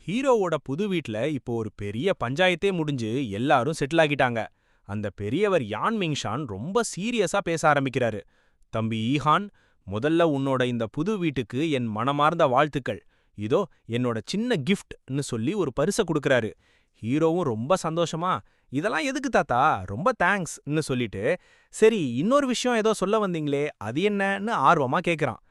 ஹீரோவோட புது வீட்ல இப்போ ஒரு பெரிய பஞ்சாயத்தே முடிஞ்சு எல்லாரும் செட்டில் ஆகிட்டாங்க. அந்த பெரியவர் யான் மிங்ஷான் ரொம்ப சீரியஸா பேச ஆரம்பிக்கிறாரு. தம்பி ஈஹான், முதல்ல உன்னோட இந்த புது வீட்டுக்கு என் மனமார்ந்த வாழ்த்துக்கள். இதோ என்னோட சின்ன கிஃப்ட்னு சொல்லி ஒரு பரிசை கொடுக்கறாரு. ஹீரோவும் ரொம்ப சந்தோஷமா, இதெல்லாம் எதுக்கு தாத்தா, ரொம்ப தேங்க்ஸ்னு சொல்லிட்டு, சரி இன்னொரு விஷயம் ஏதோ சொல்ல வந்தீங்களே அது என்னன்னு ஆர்வமா கேக்குறான்.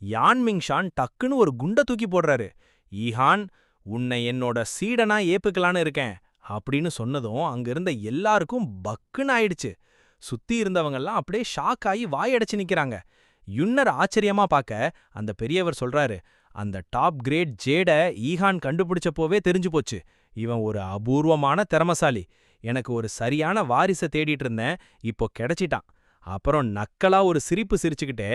யான் மிங்ஷான் டக்குன்னு ஒரு குண்ட தூக்கி போடுறாரு. ஈஹான், உன்னை என்னோட சீடனா ஏப்புக்கலான்னு இருக்கேன் அப்படின்னு சொன்னதும் அங்க இருந்த எல்லாருக்கும் பக்குன்னு ஆயிடுச்சு. சுத்தி இருந்தவங்கெல்லாம் அப்படியே ஷாக் ஆகி வாயடைச்சு நிக்கிறாங்க. யுன்னர் ஆச்சரியமா பார்க்க அந்த பெரியவர் சொல்றாரு, அந்த டாப் கிரேட் ஜேட ஈஹான் கண்டுபிடிச்சப்போவே தெரிஞ்சு போச்சு. இவன் ஒரு அபூர்வமான திறமசாலி. எனக்கு ஒரு சரியான வாரிசை தேடிட்டு இருந்தேன், இப்போ கிடைச்சிட்டான். அப்புறம் நக்கலா ஒரு சிரிப்பு சிரிச்சுக்கிட்டே,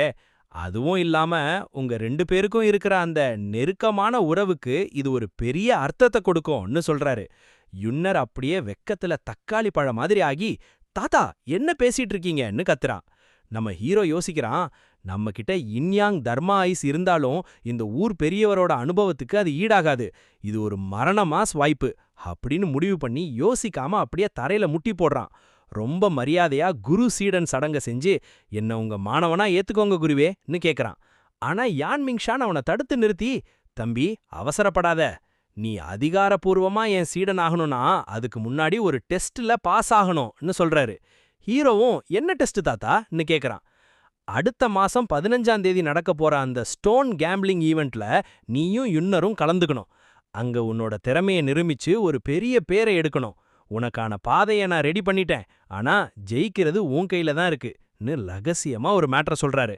அதுவும் இல்லாம உங்க ரெண்டு பேருக்கும் இருக்கிற அந்த நெருக்கமான உறவுக்கு இது ஒரு பெரிய அர்த்தத்தை கொடுக்கும்னு சொல்றாரு. யுன்னர் அப்படியே வெக்கத்துல தக்காளி பழம் மாதிரி ஆகி, தாத்தா என்ன பேசிட்டு இருக்கீங்கன்னு கத்துறான். நம்ம ஹீரோ யோசிக்கிறான், நம்ம கிட்ட இன்யாங் தர்மா ஐஸ் இருந்தாலும் இந்த ஊர் பெரியவரோட அனுபவத்துக்கு அது ஈடாகாது. இது ஒரு மரண மாஸ் வாய்ப்பு அப்படின்னு முடிவு பண்ணி யோசிக்காம அப்படியே தரையில முட்டி போடுறான். ரொம்ப மரியாதையா குரு சீடன் சடங்க செஞ்சு, என்ன உங்க மாணவனா ஏத்துக்கோங்க குருவேன்னு கேக்குறான். ஆனா யான் மிங்ஷான் அவனை தடுத்து நிறுத்தி, தம்பி அவசரப்படாத. நீ அதிகாரப்பூர்வமா என் சீடன் ஆகணும்னா அதுக்கு முன்னாடி ஒரு டெஸ்ட்ல பாஸ் ஆகணும்னு சொல்றாரு. ஹீரோவும் என்ன டெஸ்ட் தாத்தான்னு கேக்குறான். அடுத்த மாசம் 15ஆம் தேதி நடக்க போற அந்த ஸ்டோன் கேம்பிளிங் ஈவெண்ட்ல நீயும் யுன்னரும் கலந்துக்கணும். அங்க உன்னோட திறமைய நிரூபிச்சு ஒரு பெரிய பேரை எடுக்கணும். உனக்கான பாதைய நான் ரெடி பண்ணிட்டேன், ஆனா ஜெயிக்கிறது உன் கையில தான் இருக்குன்னு ரகசியமா ஒரு மேட்டரை சொல்றாரு.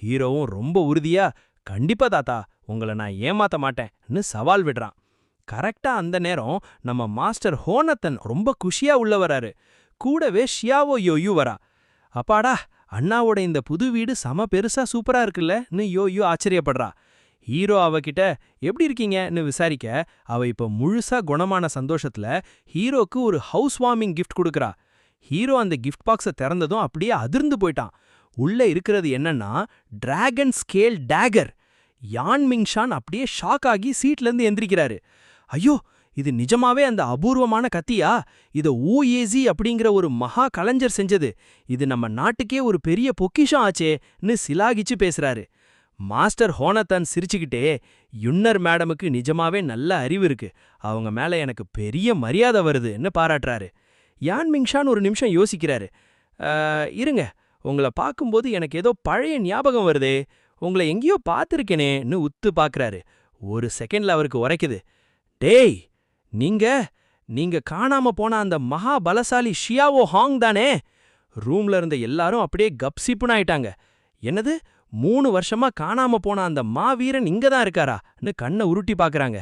ஹீரோவும் ரொம்ப உறுதியா, கண்டிப்பா தாத்தா, உங்கள நான் ஏமாத்த மாட்டேன்னு சவால் விடுறான். கரெக்டா அந்த நேரம் நம்ம மாஸ்டர் ஹோனத்தன் ரொம்ப குஷியா உள்ள வராரு. கூடவே ஷியாவோ யோயு வரா. அப்பாடா, அண்ணாவோட இந்த புது வீடு செம பெருசா சூப்பரா இருக்குல்லன்னு யோயு ஆச்சரியப்படுறா. ஹீரோ அவகிட்ட எப்படி இருக்கீங்கன்னு விசாரிக்க, அவ இப்ப முழுசா குணமான சந்தோஷத்துல ஹீரோக்கு ஒரு ஹவுஸ் வார்மிங் கிஃப்ட் கொடுக்கறா. ஹீரோ அந்த கிஃப்ட் பாக்ஸ திறந்ததும் அப்படியே அதிர்ந்து போயிட்டான். உள்ள இருக்கிறது என்னன்னா டிராகன் ஸ்கேல் டேகர். யான் மிங்ஷான் அப்படியே ஷாக் ஆகி சீட்ல இருந்து எந்திரிக்கிறாரு. ஐயோ, இது நிஜமாவே அந்த அபூர்வமான கத்தியா? இத ஊஏசி அப்படிங்கிற ஒரு மகா கலைஞர் செஞ்சது. இது நம்ம நாட்டுக்கே ஒரு பெரிய பொக்கிஷம் ஆச்சேன்னு சிலாகிச்சு பேசுறாரு. மாஸ்டர் ஹோனத்தன் சிரிச்சுக்கிட்டே, யுன்னர் மேடமுக்கு நிஜமாவே நல்ல அறிவு இருக்கு, அவங்க மேல எனக்கு பெரிய மரியாதை வருதுன்னு பாராட்டுறாரு. யான் மிங்ஷான் ஒரு நிமிஷம் யோசிக்கிறாரு. இருங்க, உங்களை பார்க்கும்போது எனக்கு ஏதோ பழைய ஞாபகம் வருதே, உங்களை எங்கேயோ பார்த்துருக்கேனேன்னு உத்து பார்க்கறாரு. ஒரு செகண்ட்ல அவருக்கு உரைக்குது. டேய், நீங்க நீங்க காணாம போன அந்த மகா பலசாலி ஷியாவோ ஹாங் தானே? ரூம்ல இருந்த எல்லாரும் அப்படியே கப்சிப்புன்னு ஆயிட்டாங்க. என்னது, 3 வருஷமா காணாம போன அந்த மாவீரன் இங்கதான் இருக்காரான்னு கண்ணை உருட்டி பாக்குறாங்க.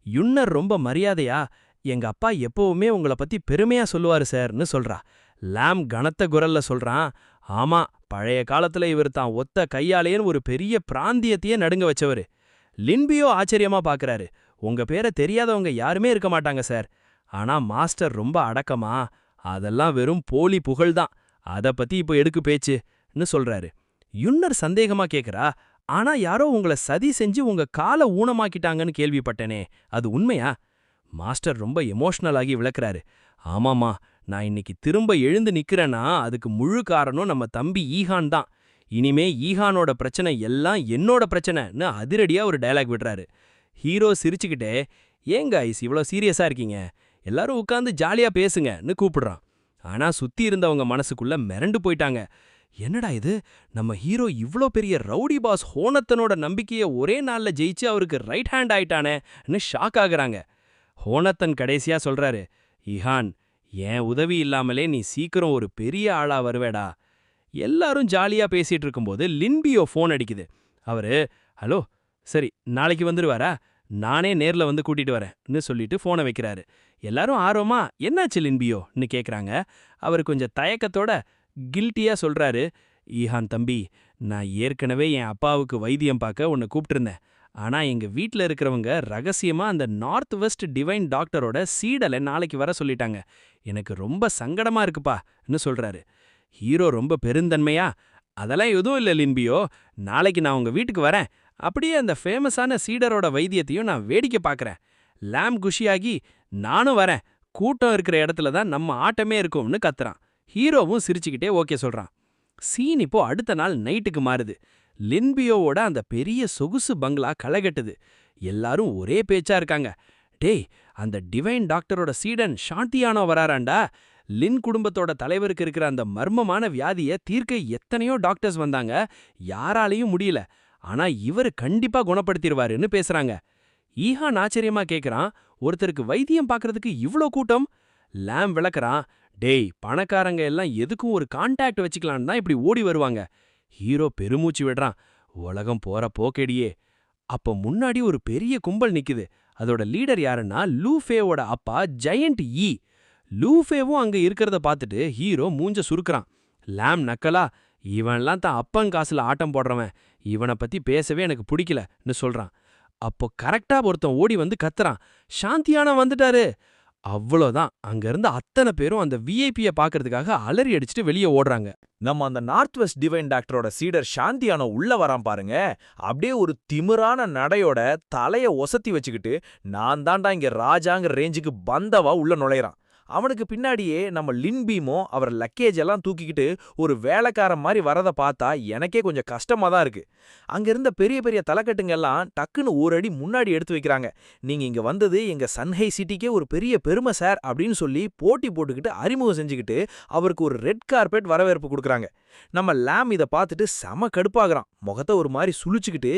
யுன்னர் ரொம்ப மரியாதையா, எங்க அப்பா எப்பவுமே உங்களை பத்தி பெருமையா சொல்லுவாரு சார்னு சொல்றா. லாம் கனத்த குரல்ல சொல்றான், ஆமா, பழைய காலத்துல இவர் தான் ஒத்த கையாலேன்னு ஒரு பெரிய பிராந்தியத்தையே நடுங்க வச்சவரு. லின்பியோ ஆச்சரியமா பாக்குறாரு. உங்க பேரை தெரியாதவங்க யாருமே இருக்க மாட்டாங்க சார். ஆனா மாஸ்டர் ரொம்ப அடக்கமா, அதெல்லாம் வெறும் போலி புகழ்தான், அத பத்தி இப்போ எடுக்கு பேச்சுன்னு சொல்றாரு. யுன்னர் சந்தேகமா கேக்குறா, ஆனா யாரோ உங்களை சதி செஞ்சு உங்க காலை ஊனமாக்கிட்டாங்கன்னு கேள்விப்பட்டனே, அது உண்மையா? மாஸ்டர் ரொம்ப எமோஷனல் ஆகி விளக்குறாரு. ஆமாமா, நான் இன்னைக்கு திரும்ப எழுந்து நிக்கிறேன்னா அதுக்கு முழு காரணம் நம்ம தம்பி ஈஹான் தான். இனிமே ஈஹானோட பிரச்சனை எல்லாம் என்னோட பிரச்சனைன்னு அதிரடியா ஒரு டயலாக் விடுறாரு. ஹீரோ சிரிச்சுக்கிட்டே, ஏங்க ஐஸ் இவ்வளோ சீரியஸா இருக்கீங்க, எல்லாரும் உட்காந்து ஜாலியா பேசுங்கன்னு கூப்பிடுறான். ஆனா சுத்தி இருந்தவங்க மனசுக்குள்ள மிரண்டு போயிட்டாங்க. என்னடா இது, நம்ம ஹீரோ இவ்ளோ பெரிய ரவுடி பாஸ் ஹோனத்தனோட நம்பிக்கைய ஒரே நாள்ல ஜெயிச்சு அவருக்கு ரைட் ஹேண்ட் ஆயிட்டானேன்னு ஷாக் ஆகுறாங்க. ஹோனத்தன் கடைசியா சொல்றாரு, ஈஹான், என் உதவி இல்லாமலே நீ சீக்கிரம் ஒரு பெரிய ஆளா வருவேடா. எல்லாரும் ஜாலியா பேசிட்டு இருக்கும்போது லின்பியோ ஃபோன் அடிக்குது. அவரு, ஹலோ, சரி நாளைக்கு வந்துருவாரா, நானே நேர்ல வந்து கூட்டிட்டு வரேன்னு சொல்லிட்டு ஃபோனை வைக்கிறாரு. எல்லாரும் ஆர்வமா என்னாச்சு லின்பியோன்னு கேக்குறாங்க. அவர் கொஞ்சம் தயக்கத்தோட கில்ட்டியா சொல்றாரு, ஈஹான் தம்பி, நான் ஏற்கனவே என் அப்பாவுக்கு வைத்தியம் பார்க்க உன்னை கூப்பிட்டிருந்தேன். ஆனா எங்க வீட்ல இருக்கிறவங்க ரகசியமா அந்த நார்த் வெஸ்ட் டிவைன் டாக்டரோட சீடலை நாளைக்கு வர சொல்லிட்டாங்க. எனக்கு ரொம்ப சங்கடமா இருக்குப்பான்னு சொல்றாரு. ஹீரோ ரொம்ப பெருந்தன்மையா, அதெல்லாம் எதுவும் இல்லை லின்பியோ, நாளைக்கு நான் உங்க வீட்டுக்கு வரேன், அப்படியே அந்த ஃபேமஸான சீடரோட வைத்தியத்தையும் நான் வேடிக்கை பார்க்கறேன். லாம் குஷியாகி, நானும் வரேன், கூட்டம் இருக்கிற இடத்துல தான் நம்ம ஆட்டமே இருக்கும்னு கத்துறான். ஹீரோவும் சிரிச்சுக்கிட்டே ஓகே சொல்றான். சீன் இப்போ அடுத்த நாள் நைட்டுக்கு மாறுது. லின்பியோவோட அந்த பெரிய சொகுசு பங்களா களைகட்டுது. எல்லாரும் ஒரே பேச்சா இருக்காங்க. டேய், அந்த டிவைன் டாக்டரோட சீடன் ஷாண்டியானோ வராராண்டா. லின் குடும்பத்தோட தலைவருக்கு இருக்கிற அந்த மர்மமான வியாதிய தீர்க்க எத்தனையோ டாக்டர்ஸ் வந்தாங்க, யாராலையும் முடியல. ஆனா இவரு கண்டிப்பா குணப்படுத்திடுவாருன்னு பேசுறாங்க. ஈஹான் ஆச்சரியமா கேக்குறான், ஒருத்தருக்கு வைத்தியம் பார்க்கறதுக்கு இவ்ளோ கூட்டம்? லாம் விளக்குறான், டேய், பணக்காரங்க எல்லாம் எதுக்கும் ஒரு கான்டாக்ட் வச்சுக்கலான்னு தான் இப்படி ஓடி வருவாங்க. ஹீரோ பெருமூச்சு விடுறான், உலகம் போற போக்கேடியே. அப்ப முன்னாடி ஒரு பெரிய கும்பல் நிக்குது. அதோட லீடர் யாருன்னா லூஃபேவோட அப்பா ஜெயண்ட் ஈ. லூஃபேவும் அங்க இருக்கிறத பார்த்துட்டு ஹீரோ மூஞ்ச சுருக்குறான். லாம் நக்கலா, இவன்லாம் தான் அப்பன் காசுல ஆட்டம் போடுறவன், இவனை பத்தி பேசவே எனக்கு பிடிக்கலன்னு சொல்றான். அப்போ கரெக்டா ஒருத்தன் ஓடி வந்து கத்துறான், சாந்தியானா வந்துட்டாரு. அவ்வளோதான், அங்க இருந்த அத்தனை பேரும் அந்த விஐபிய பாக்குறதுக்காக அலறி அடிச்சுட்டு வெளியே ஓடுறாங்க. நம்ம அந்த நார்த் வெஸ்ட் டிவைன் டாக்டரோட சீடர் சாந்தியானோ உள்ள வரான் பாருங்க. அப்படியே ஒரு திமிரான நடையோட தலைய ஒசத்தி வச்சுக்கிட்டு, நான் தாண்டா இங்க ராஜாங்கிற ரேஞ்சுக்கு பந்தவா உள்ள நுழையறான். அவனுக்கு பின்னாடியே நம்ம லின்பீமோ அவர் லக்கேஜ் எல்லாம் தூக்கிக்கிட்டு ஒரு வேலைக்காரன் மாதிரி வரத பார்த்தா எனக்கே கொஞ்சம் கஷ்டமா தான் இருக்கு. அங்க இருந்த பெரிய பெரிய தலைக்கட்டுங்க எல்லாம் டக்குன்னு ஒரு அடி முன்னாடி எடுத்து வைக்கிறாங்க. நீங்க இங்க வந்தது எங்க சன்ஹை சிட்டிக்கே ஒரு பெரிய பெருமை சார் அப்படின்னு சொல்லி போட்டி போட்டுக்கிட்டு அறிமுகம் செஞ்சுக்கிட்டு அவருக்கு ஒரு ரெட் கார்பெட் வரவேற்பு கொடுக்குறாங்க. நம்ம லாம் இதை பார்த்துட்டு செம கடுப்பாகிறான். முகத்தை ஒரு மாதிரி சுழிச்சுக்கிட்டு,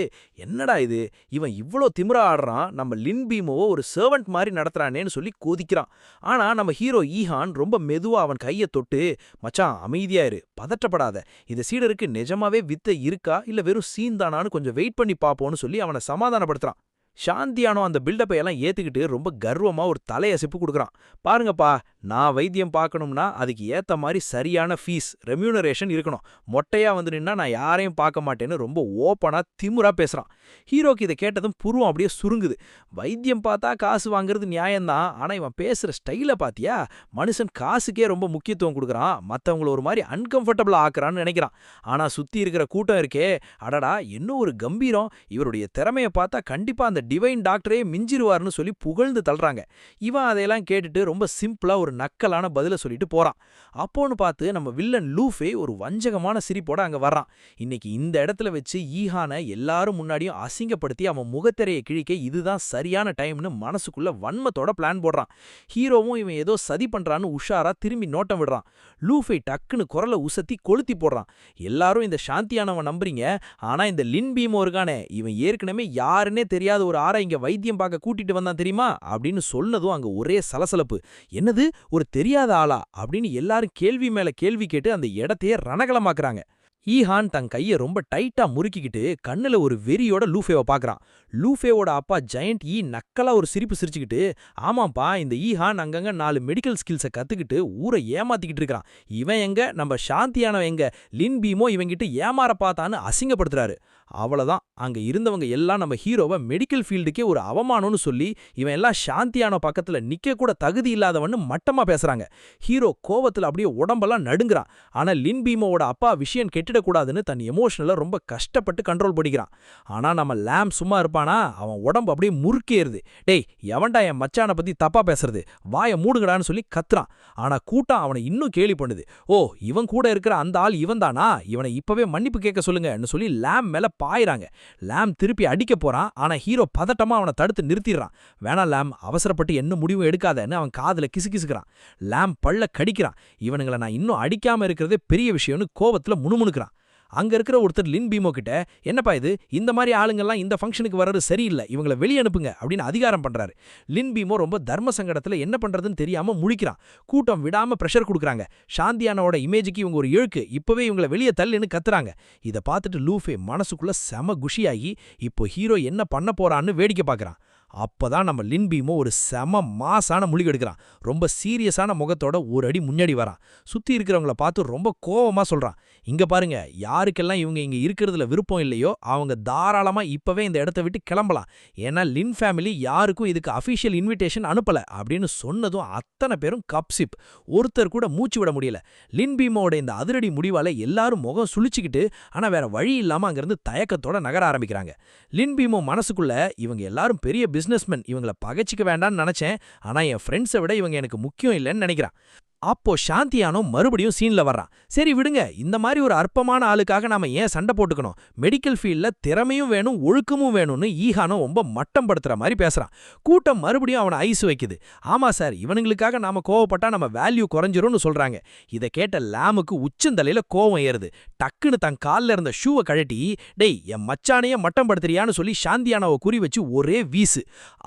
என்னடா இது, இவன் இவ்வளோ திமிரா ஆடுறான், நம்ம லின்பீமோவை ஒரு சர்வெண்ட் மாதிரி நடத்துறானேன்னு சொல்லி கொதிக்கிறான். ஆனா நம்ம ஹீரோ ஈஹான் ரொம்ப மெதுவா அவன் கையை தொட்டு, மச்சான் அமைதியா இரு, பதட்டப்படாத, இந்த சீடருக்கு நிஜமாவே வித்தை இருக்கா இல்ல வெறும் சீன் தானான்னு கொஞ்சம் வெயிட் பண்ணி பாப்போம்னு சொல்லி அவனை சமாதானப்படுத்துறான். சாந்தியானோ அந்த பில்டப்பை எல்லாம் ஏத்துக்கிட்டு ரொம்ப கர்வமா ஒரு தலையசிப்பு கொடுக்குறான். பாருங்கப்பா, நான் வைத்தியம் பார்க்கணும்னா அதுக்கு ஏத்த மாதிரி சரியான ஃபீஸ் ரெம்யூனரேஷன் இருக்கணும். மொட்டையா வந்து நின்னா நான் யாரையும் பார்க்க மாட்டேன்னு ரொம்ப ஓப்பனா திமுறா பேசுறான். ஹீரோக்கு இதை கேட்டதும் புருவம் அப்படியே சுருங்குது. வைத்தியம் பார்த்தா காசு வாங்குறது நியாயம்தான், ஆனா இவன் பேசுற ஸ்டைல பாத்தியா, மனுஷன் காசுக்கே ரொம்ப முக்கியத்துவம் கொடுக்குறான், மத்தவங்கள ஒரு மாதிரி அன்கம்ஃபர்டபுளா ஆக்குறான்னு நினைக்கிறான். ஆனா சுத்தி இருக்கிற கூட்டம் இருக்கே, அடடா என்ன ஒரு கம்பீரம், இவருடைய திறமையை பார்த்தா கண்டிப்பா அந்த டிவைன் டாக்டரே மிஞ்சிருவார்னு சொல்லி புகழ்ந்து தள்ளுறாங்க. இவன் அதையெல்லாம் கேட்டுட்டு ரொம்ப சிம்பிளா ஒரு நக்கலான பதில சொல்லிட்டு போறான். அப்போன்னு பார்த்து நம்ம வில்லன் லூஃபே ஒரு வஞ்சகமான சிரிப்போட அங்க வர்றான். இன்னைக்கு இந்த இடத்துல வச்சு ஈஹானை எல்லாரும் முன்னாடியும் அசிங்கப்படுத்தி அவன் முகத்திரையை கிழிக்க இதுதான் சரியான டைம்னு மனசுக்குள்ள வன்மத்தோட பிளான் போடுறான். ஹீரோவும் இவன் ஏதோ சதி பண்றான்னு உஷாரா திரும்பி நோட்டம் விடுறான். லூஃபை டக்குன்னு குரலை உசத்தி கொளுத்தி போடுறான். எல்லாரும் இந்த சாந்தியானவன் நம்புறீங்க, ஆனா இந்த லின்பீமோ இருக்கானே, இவன் ஏற்கனவே யாருன்னே தெரியாத ஒரு ஆரை இங்க வைத்தியம் பார்க்க கூட்டிட்டு வந்தான் தெரியுமா அப்படின்னு சொன்னதும் அங்க ஒரே சலசலப்பு. என்னது, ஒரு தெரியாத ஆளா அப்படின்னு எல்லாரும் கேள்வி மேல கேள்வி கேட்டு அந்த இடத்தையே ரணகலமாக்குறாங்க. ஈஹான் தன் கையை ரொம்ப டைட்டா முறுக்கிக்கிட்டு கண்ணுல ஒரு வெறியோட லூஃபேவை பார்க்கறான். லூஃபேவோட அப்பா ஜெயண்ட் ஈ நக்கலா ஒரு சிரிப்பு சிரிச்சுக்கிட்டு, ஆமாப்பா, இந்த ஈஹான் அங்கங்க 4 மெடிக்கல் ஸ்கில்ஸை கத்துக்கிட்டு ஊரை ஏமாத்திக்கிட்டு இருக்கான். இவன் எங்க, நம்ம சாந்தியானவன் எங்க, லின்பீமோ இவங்கிட்ட ஏமாற பார்த்தான்னு அசிங்கப்படுத்துறாரு. அவ்வளவுதான், அங்க இருந்தவங்க எல்லாம் நம்ம ஹீரோவை மெடிக்கல் ஃபீல்டுக்கே ஒரு அவமானம்னு சொல்லி இவன் எல்லாம் சாந்தியானோ பக்கத்துல நிக்க கூட தகுதி இல்லாதவன்னு மட்டமா பேசுறாங்க. ஹீரோ கோவத்துல அப்படியே உடம்பெல்லாம் நடுங்குறான். ஆனா லின்பீமோவோட அப்பா விஷயம் கெட்டிடக்கூடாதுன்னு தன் எமோஷனல ரொம்ப கஷ்டப்பட்டு கண்ட்ரோல் பண்ணிக்கிறான். ஆனா நம்ம லாம் சும்மா இருப்பானா, அவன் உடம்பு அப்படியே முறுக்கேறுது. டேய், எவன்டா என் மச்சானை பத்தி தப்பா பேசுறது, வாயை மூடுங்கடான்னு சொல்லி கத்துறான். ஆனா கூட்டம் அவனை இன்னும் கேலி பண்ணுது. ஓ, இவன் கூட இருக்கிற அந்த ஆள் இவன் தானா, இவனை இப்பவே மன்னிப்பு கேட்க சொல்லுங்கன்னு சொல்லி லாம் மேல பாயிறாங்க. லாம் திருப்பி அடிக்க போறான். ஆனா ஹீரோ பதட்டமா அவனை தடுத்து நிறுத்திடுறான். வேணா லாம், அவசரப்பட்டு என்ன முடிவும் எடுக்காதன்னு அவன் காதுல கிசுகிசுக்கிறான். லாம் பல்ல கடிக்கிறான். இவனுங்களை நான் இன்னும் அடிக்காம இருக்கிறதே பெரிய விஷயம்னு கோவத்துல முணுமுணுக்கிறான். அங்க இருக்கிற ஒருத்தர் லின்பீமோ கிட்ட, என்னப்பா இது, இந்த மாதிரி ஆளுங்கெல்லாம் இந்த ஃபங்க்ஷனுக்கு வர்றது சரியில்லை, இவங்களை வெளியே அனுப்புங்க அப்படின்னு அதிகாரம் பண்றாரு. லின்பீமோ ரொம்ப தர்ம சங்கடத்துல என்ன பண்றதுன்னு தெரியாம முழிக்கிறான். கூட்டம் விடாம பிரஷர் கொடுக்குறாங்க. சாந்தியானோட இமேஜுக்கு இவங்க ஒரு இழுக்கு, இப்பவே இவங்களை வெளியே தள்ளுன்னு கத்துறாங்க. இதை பார்த்துட்டு லூஃபே மனசுக்குள்ள செம குஷியாகி இப்போ ஹீரோ என்ன பண்ண போறான்னு வேடிக்கை பார்க்கறான். அப்பதான் நம்ம லின்பீமோ ஒரு செம மாசான முழிக எடுக்கிறான். ரொம்ப சீரியஸான முகத்தோட ஒரு அடி முன்னாடி வரான். சுத்தி இருக்கிறவங்கள பார்த்து ரொம்ப கோவமா சொல்றான், இங்க பாருங்க, யாருக்கெல்லாம் இவங்க இங்க இருக்கிறதுல விருப்பம் இல்லையோ அவங்க தாராளமா இப்பவே இந்த இடத்த விட்டு கிளம்பலாம். ஏன்னா லின் ஃபேமிலி யாருக்கும் இதுக்கு அஃபிஷியல் இன்விடேஷன் அனுப்பல அப்படின்னு சொன்னதும் அத்தனை பேரும் கப்சிப். ஒருத்தர் கூட மூச்சு விட முடியல. லின்பீமோட இந்த அதிரடி முடிவால எல்லாரும் முகம் சுழிச்சுக்கிட்டு, ஆனா வேற வழி இல்லாம அங்கிருந்து தயக்கத்தோட நகர ஆரம்பிக்கிறாங்க. லின்பீமோ மனசுக்குள்ள, இவங்க எல்லாரும் பெரிய பிசினஸ்மேன், இவங்கள பகைச்சிக்க வேண்டாம்னு நினைச்சேன். ஆனா என் ஃப்ரெண்ட்ஸை விட இவங்க எனக்கு முக்கியம் இல்லைன்னு நினைக்கிறான். அப்போ சாந்தியானோ மறுபடியும் சீன்ல வர்றான். சரி விடுங்க, இந்த மாதிரி ஒரு அற்பமான ஆளுக்காக நாம ஏன் சண்டை போட்டுக்கணும்? மெடிக்கல் ஃபீல்ட்ல திறமையும் வேணும், ஒழுக்கமும் வேணும்னு ஈஹானோ ரொம்ப மட்டம் படுத்துற மாதிரி பேசுறான். கூட்டம் மறுபடியும் அவனை ஐஸ் வைக்குது. ஆமா சார், இவனுங்களுக்காக நாம கோவப்பட்டா நம்ம வேல்யூ குறைஞ்சிரும்னு சொல்றாங்க. இதை கேட்ட லாமுக்கு உச்சந்தலையில கோவம் ஏறுது. டக்குன்னு தன் கால்ல இருந்த ஷூவை கழட்டி, டேய் என் மச்சானையே மட்டம் படுத்துறியான்னு சொல்லி சாந்தியானோவை குறி வச்சு ஒரே வீசு.